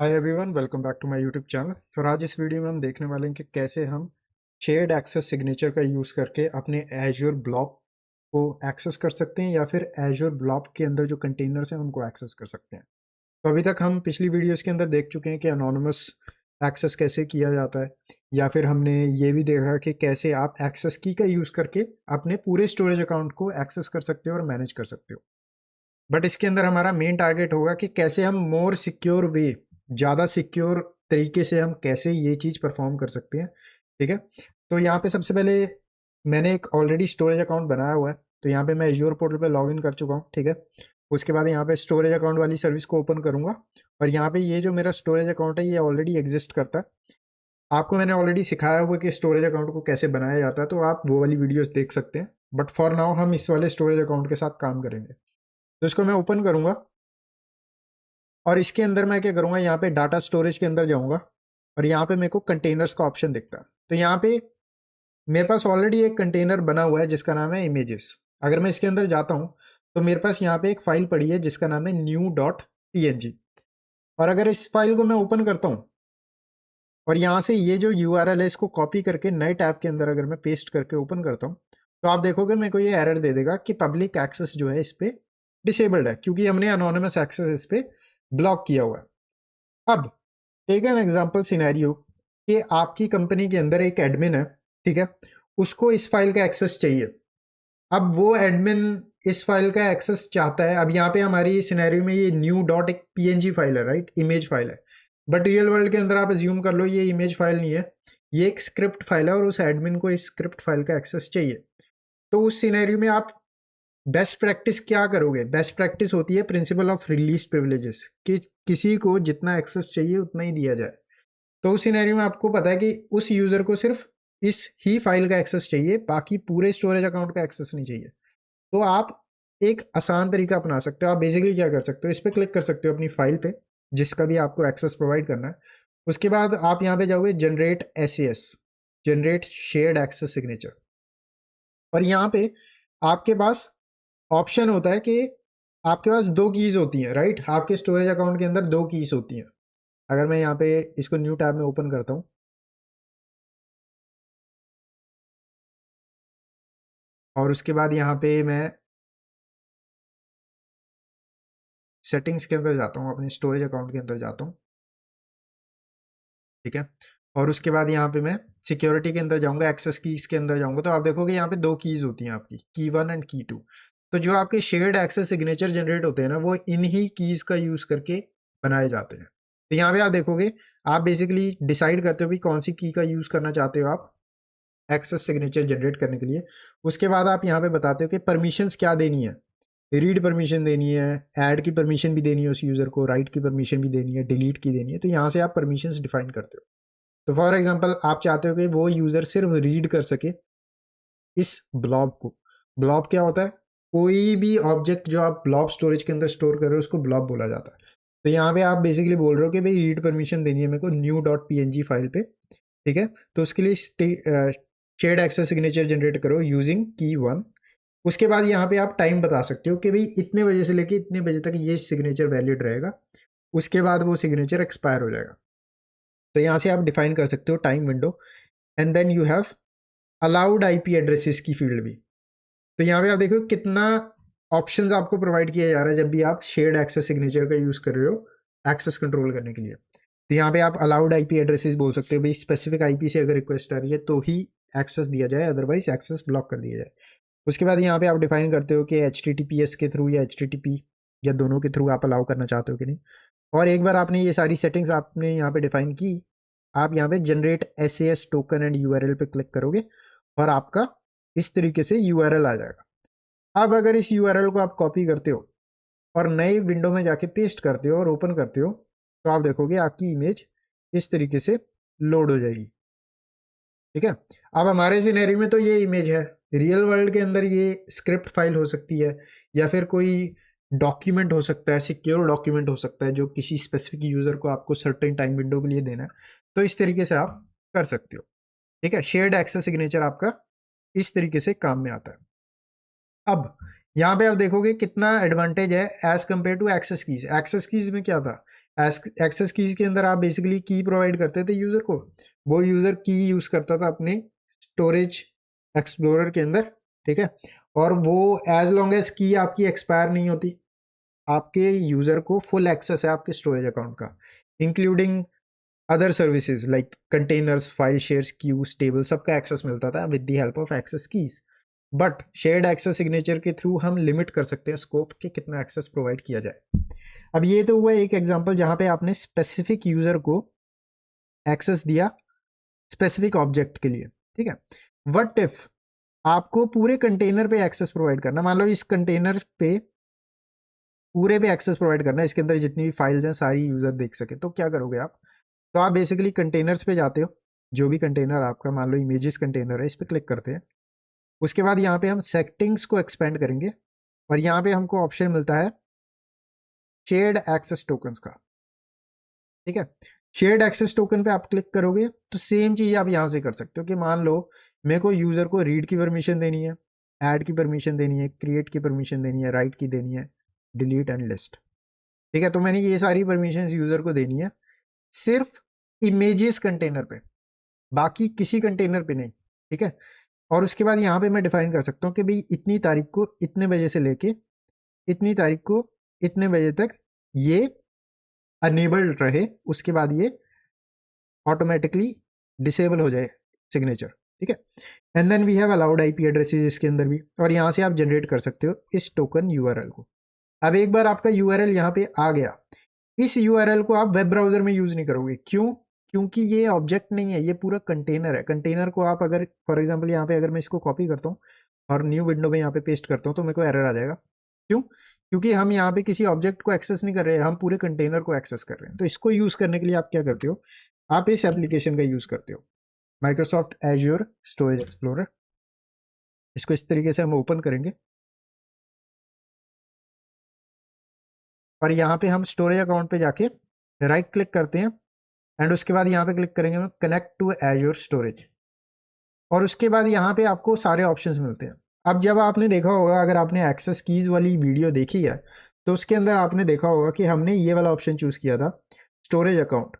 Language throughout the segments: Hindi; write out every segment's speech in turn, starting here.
Hi everyone, welcome back to my YouTube channel. तो आज इस वीडियो में हम देखने वाले हैं कि कैसे हम शेयर्ड एक्सेस सिग्नेचर का यूज़ करके अपने एज्योर ब्लॉब को एक्सेस कर सकते हैं या फिर एज्योर ब्लॉब के अंदर जो कंटेनर्स हैं उनको एक्सेस कर सकते हैं। तो अभी तक हम पिछली वीडियोस के अंदर देख चुके हैं कि अनोनिमस एक्सेस कैसे किया जाता है, या फिर हमने ये भी देखा कि कैसे आप एक्सेस की का यूज़ करके अपने पूरे स्टोरेज अकाउंट को एक्सेस कर सकते हो और मैनेज कर सकते हो। बट इसके अंदर हमारा मेन टारगेट होगा कि कैसे हम मोर सिक्योर वे, ज़्यादा सिक्योर तरीके से हम कैसे ये चीज़ परफॉर्म कर सकते हैं। ठीक है, तो यहाँ पे सबसे पहले मैंने एक ऑलरेडी स्टोरेज अकाउंट बनाया हुआ है। तो यहाँ पे मैं एज्योर पोर्टल पे लॉग इन कर चुका हूँ। ठीक है, उसके बाद यहाँ पे स्टोरेज अकाउंट वाली सर्विस को ओपन करूंगा और यहाँ पे ये जो मेरा स्टोरेज अकाउंट है ये ऑलरेडी एग्जिस्ट करता है। आपको मैंने ऑलरेडी सिखाया हुआ कि स्टोरेज अकाउंट को कैसे बनाया जाता है, तो आप वो वाली वीडियोस देख सकते हैं। बट फॉर नाउ हम इस वाले स्टोरेज अकाउंट के साथ काम करेंगे। तो इसको मैं ओपन करूंगा और इसके अंदर मैं क्या करूंगा, यहाँ पे डाटा स्टोरेज के अंदर जाऊंगा और यहाँ पे मेरे को कंटेनर्स का ऑप्शन दिखता है। तो यहाँ पे मेरे पास ऑलरेडी एक कंटेनर बना हुआ है जिसका नाम है इमेजेस। अगर मैं इसके अंदर जाता हूँ तो मेरे पास यहाँ पे एक फाइल पड़ी है जिसका नाम है new.png। और अगर इस फाइल को मैं ओपन करता हूँ और यहाँ से ये जो यूआरएल है इसको कॉपी करके नए टैब के अंदर अगर मैं पेस्ट करके ओपन करता हूँ, तो आप देखोगे मेरे को ये एरर दे देगा कि पब्लिक एक्सेस जो है इस पे डिसेबल्ड है, क्योंकि हमने अनोनिमस एक्सेस इस पे ब्लॉक किया हुआ है। अब टेक एन एग्जांपल सिनेरियो कि आपकी कंपनी के अंदर एक एडमिन है। ठीक है, उसको इस फाइल का एक्सेस चाहिए। अब वो एडमिन इस फाइल का एक्सेस चाहता है। अब यहाँ पे हमारी सिनेरियो में ये न्यू डॉट एक पीएनजी फाइल है, राइट, इमेज फाइल है। बट रियल वर्ल्ड के अंदर आप अज्यूम कर लो ये इमेज फाइल नहीं है, ये एक स्क्रिप्ट फाइल है और उस एडमिन को इस स्क्रिप्ट फाइल का एक्सेस चाहिए। तो उस सिनेरियो में आप बेस्ट प्रैक्टिस क्या करोगे? बेस्ट प्रैक्टिस होती है प्रिंसिपल ऑफ रिलीज प्रिविलेजेस, कि किसी को जितना एक्सेस चाहिए उतना ही दिया जाए। तो उस सिनेरियो में आपको पता है कि उस यूजर को सिर्फ इस ही फाइल का एक्सेस चाहिए, बाकी पूरे स्टोरेज अकाउंट का एक्सेस नहीं चाहिए। तो आप एक आसान तरीका अपना सकते हो। आप बेसिकली क्या कर सकते हो, इस पे क्लिक कर सकते हो अपनी फाइल पे जिसका भी आपको एक्सेस प्रोवाइड करना है। उसके बाद आप यहाँ पे जाओगे generate S, generate shared access signature. और यहाँ पे आपके पास ऑप्शन होता है कि आपके पास दो कीज होती हैं, राइट। आपके स्टोरेज अकाउंट के अंदर दो कीज होती हैं। अगर मैं यहाँ पे इसको न्यू टैब में ओपन करता हूँ और उसके बाद यहाँ पे मैं सेटिंग्स के अंदर जाता हूँ, अपने स्टोरेज अकाउंट के अंदर जाता हूँ। ठीक है, और उसके बाद यहाँ पे मैं सिक्योरिटी के अंदर जाऊंगा, एक्सेस कीज के अंदर जाऊंगा। तो आप देखोगे यहाँ पे दो कीज होती हैं आपकी, की वन एंड की टू। तो जो आपके शेयर्ड एक्सेस सिग्नेचर जनरेट होते हैं ना, वो इन्हीं कीज का यूज करके बनाए जाते हैं। तो यहाँ पे आप देखोगे, आप बेसिकली डिसाइड करते हो भी कौन सी की का यूज करना चाहते हो आप एक्सेस सिग्नेचर जनरेट करने के लिए। उसके बाद आप यहाँ पे बताते हो कि परमिशंस क्या देनी है। रीड परमिशन देनी है, ऐड की परमिशन भी देनी है उस यूजर को, राइट की परमिशन भी देनी है, डिलीट की देनी है। तो यहाँ से आप परमिशंस डिफाइन करते हो। तो फॉर एग्जांपल आप चाहते हो कि वो यूजर सिर्फ रीड कर सके इस ब्लॉब को। ब्लॉब क्या होता है? कोई भी ऑब्जेक्ट जो आप ब्लॉब स्टोरेज के अंदर स्टोर कर रहे हो उसको ब्लॉब बोला जाता है। तो यहाँ पे आप बेसिकली बोल रहे हो कि भाई रीड परमिशन देनी है मेरे को न्यू डॉट पी फाइल पे। ठीक है, तो उसके लिए शेयर्ड एक्सेस सिग्नेचर जनरेट करो यूजिंग की वन। उसके बाद यहाँ पे आप टाइम बता सकते हो कि भाई इतने बजे से लेके इतने बजे तक ये सिग्नेचर वैलिड रहेगा, उसके बाद वो सिग्नेचर एक्सपायर हो जाएगा। तो यहाँ से आप डिफाइन कर सकते हो time window. And then you have allowed IP addresses की फील्ड भी। तो यहाँ पे आप देखो कितना ऑप्शंस आपको प्रोवाइड किया जा रहा है जब भी आप शेयर्ड एक्सेस सिग्नेचर का यूज कर रहे हो एक्सेस कंट्रोल करने के लिए। तो यहाँ पे आप अलाउड आईपी एड्रेसेस बोल सकते हो, भाई स्पेसिफिक आईपी से अगर रिक्वेस्ट आ रही है तो ही एक्सेस दिया जाए, अदरवाइज एक्सेस ब्लॉक कर दिया जाए। उसके बाद यहाँ पे आप डिफाइन करते हो कि HTTPS के थ्रू या HTTP या दोनों के थ्रू आप अलाउ करना चाहते हो कि नहीं। और एक बार आपने ये सारी सेटिंग्स आपने यहाँ पे डिफाइन की, आप यहाँ पे generate SAS token and URL पे क्लिक करोगे और आपका इस तरीके से URL आ जाएगा। अब अगर इस URL को आप कॉपी करते हो और नए विंडो में जाके पेस्ट करते हो और ओपन करते हो, तो आप देखोगे आपकी इमेज इस तरीके से लोड हो जाएगी। ठीक है, अब हमारे सिनेरियो में तो ये इमेज है। रियल वर्ल्ड के अंदर ये स्क्रिप्ट फाइल हो सकती है या फिर कोई डॉक्यूमेंट हो सकता है, सिक्योर डॉक्यूमेंट हो सकता है जो किसी स्पेसिफिक यूजर को आपको सर्टेन टाइम विंडो के लिए देना है। तो इस तरीके से आप कर सकते हो। ठीक है, शेयर्ड एक्सेस सिग्नेचर आपका इस तरीके से काम में आता है। अब यहाँ पे आप देखोगे कितना एडवांटेज है as compare to access keys. Access keys में क्या था, एक्सेस कीज के अंदर आप बेसिकली की प्रोवाइड करते थे यूजर को, वो यूजर की यूज करता था अपने स्टोरेज एक्सप्लोरर के अंदर, ठीक है। और वो एज लॉन्ग एज की आपकी एक्सपायर नहीं होती, आपके यूजर को फुल एक्सेस है आपके स्टोरेज अकाउंट का, including other services like containers, file shares, queues, table, सबका एक्सेस मिलता था with the help of access keys. But shared access signature के थ्रू हम लिमिट कर सकते हैं स्कोप के कितना एक्सेस प्रोवाइड किया जाए। अब ये तो हुआ एक एग्जांपल जहां पे आपने स्पेसिफिक यूजर को एक्सेस दिया स्पेसिफिक ऑब्जेक्ट के लिए, ठीक है। व्हाट इफ आपको पूरे कंटेनर पे एक्सेस प्रोवाइड करना, मान लो इस कंटेनर पे पूरे पे एक्सेस प्रोवाइड करना है, इसके अंदर जितनी भी फाइल्स हैं सारी यूजर देख सके, तो क्या करोगे आप? तो आप बेसिकली कंटेनर्स पे जाते हो, जो भी कंटेनर आपका, मान लो इमेजेस कंटेनर है, इस पे क्लिक करते हैं। उसके बाद यहाँ पे हम सेटिंग्स को एक्सपेंड करेंगे और यहाँ पे हमको ऑप्शन मिलता है शेयर्ड एक्सेस टोकन्स का, ठीक है। शेयर्ड एक्सेस टोकन पे आप क्लिक करोगे तो सेम चीज आप यहाँ से कर सकते हो कि मान लो मेरे को यूजर को रीड की परमिशन देनी है, ऐड की परमिशन देनी है, क्रिएट की परमिशन देनी है, राइट की देनी है, डिलीट एंड लिस्ट, ठीक है। तो मैंने ये सारी परमिशन यूजर को देनी है सिर्फ इमेजेस कंटेनर पे, बाकी किसी कंटेनर पे नहीं, ठीक है। और उसके बाद यहाँ पे मैं डिफाइन कर सकता हूँ कि भाई इतनी तारीख को इतने बजे से लेके इतनी तारीख को इतने बजे तक ये अनेबल्ड रहे, उसके बाद ये ऑटोमेटिकली डिसेबल हो जाए सिग्नेचर, ठीक है। And then we have allowed IP addresses इसके अंदर भी, और यहाँ से आप जनरेट कर सकते हो इस टोकन यूआरएल को। अब एक बार आपका यूआरएल यहाँ पे आ गया, इस यूआरएल को आप वेब ब्राउजर में यूज नहीं करोगे, क्यों? क्योंकि ये ऑब्जेक्ट नहीं है, ये पूरा कंटेनर है। कंटेनर को आप अगर फॉर एग्जांपल यहाँ पे अगर मैं इसको कॉपी करता हूँ और न्यू विंडो में यहाँ पे पेस्ट करता हूँ तो मेरे को एरर आ जाएगा, क्यों? क्योंकि हम यहाँ पे किसी ऑब्जेक्ट को एक्सेस नहीं कर रहे हैं, हम पूरे कंटेनर को एक्सेस कर रहे हैं। तो इसको यूज करने के लिए आप क्या करते हो, आप इस एप्लीकेशन का यूज करते हो, माइक्रोसॉफ्ट एज्योर स्टोरेज एक्सप्लोरर। इसको इस तरीके से हम ओपन करेंगे और यहाँ पे हम स्टोरेज अकाउंट पे जाके राइट क्लिक करते हैं एंड उसके बाद यहाँ पे क्लिक करेंगे हम कनेक्ट टू एज्योर स्टोरेज, और उसके बाद यहाँ पे आपको सारे ऑप्शंस मिलते हैं। अब जब आपने देखा होगा, अगर आपने एक्सेस कीज वाली वीडियो देखी है तो उसके अंदर आपने देखा होगा कि हमने ये वाला ऑप्शन चूज किया था, स्टोरेज अकाउंट।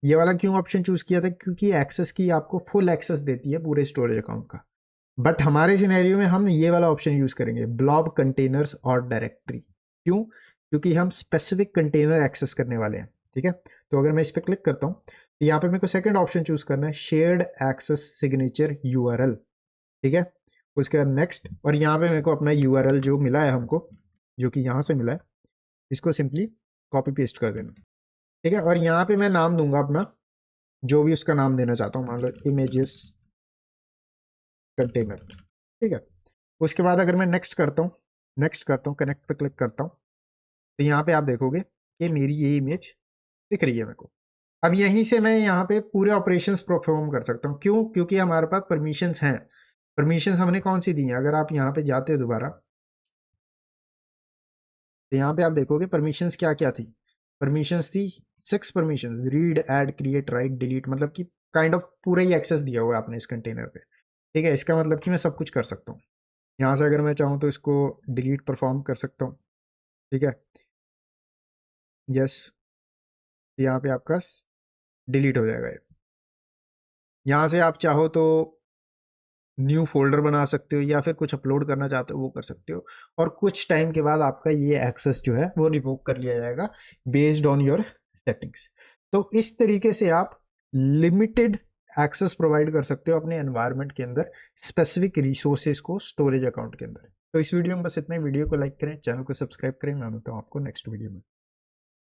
ये वाला क्यों ऑप्शन चूज किया था? क्योंकि एक्सेस की आपको फुल एक्सेस देती है पूरे स्टोरेज अकाउंट का। बट हमारे सिनेरियो में हम ये वाला ऑप्शन यूज करेंगे, ब्लॉब कंटेनर्स और डायरेक्टरी। क्यों? क्योंकि हम स्पेसिफिक कंटेनर एक्सेस करने वाले हैं, ठीक है। तो अगर मैं इस पर क्लिक करता हूँ तो यहाँ पे मेरे को सेकंड ऑप्शन चूज करना है, शेयर्ड एक्सेस सिग्नेचर यूआरएल, ठीक है। उसके बाद नेक्स्ट, और यहाँ पे मेरे को अपना यूआरएल जो मिला है हमको, जो कि यहाँ से मिला है, इसको सिंपली कॉपी पेस्ट कर देना, ठीक है। और यहाँ पे मैं नाम दूंगा अपना, जो भी उसका नाम देना चाहता हूँ, मान लो इमेजेस कंटेनर, ठीक है। उसके बाद अगर मैं नेक्स्ट करता हूँ, कनेक्ट पे क्लिक करता हूँ, तो यहाँ पे आप देखोगे कि मेरी ये इमेज दिख रही है मेरे को। अब यहीं से मैं यहाँ पे पूरे ऑपरेशंस परफॉर्म कर सकता हूँ, क्यों? क्योंकि हमारे पास परमिशंस हैं। परमिशंस हमने कौन सी दी हैं? अगर आप यहाँ पे जाते हो दोबारा, तो यहाँ पे आप देखोगे परमिशंस क्या क्या थी। परमिशंस थी 6 permissions, read, add, create, right, delete, मतलब कि काइंड ऑफ पूरा ही एक्सेस दिया हुआ है आपने इस कंटेनर पे, ठीक है। इसका मतलब कि मैं सब कुछ कर सकता हूँ। यहाँ से अगर मैं चाहूँ तो इसको डिलीट परफॉर्म कर सकता हूँ, ठीक है। यस, यहाँ पे आपका डिलीट हो जाएगा ये। यहाँ से आप चाहो तो न्यू फोल्डर बना सकते हो या फिर कुछ अपलोड करना चाहते हो वो कर सकते हो, और कुछ टाइम के बाद आपका ये एक्सेस जो है वो रिवोक कर लिया जाएगा बेस्ड ऑन योर सेटिंग्स। तो इस तरीके से आप लिमिटेड एक्सेस प्रोवाइड कर सकते हो अपने एनवायरनमेंट के अंदर स्पेसिफिक रिसोर्सेज को स्टोरेज अकाउंट के अंदर। तो इस वीडियो में बस इतना ही। वीडियो को लाइक करें, चैनल को सब्सक्राइब करें। मैं मिलता हूँ आपको नेक्स्ट वीडियो में।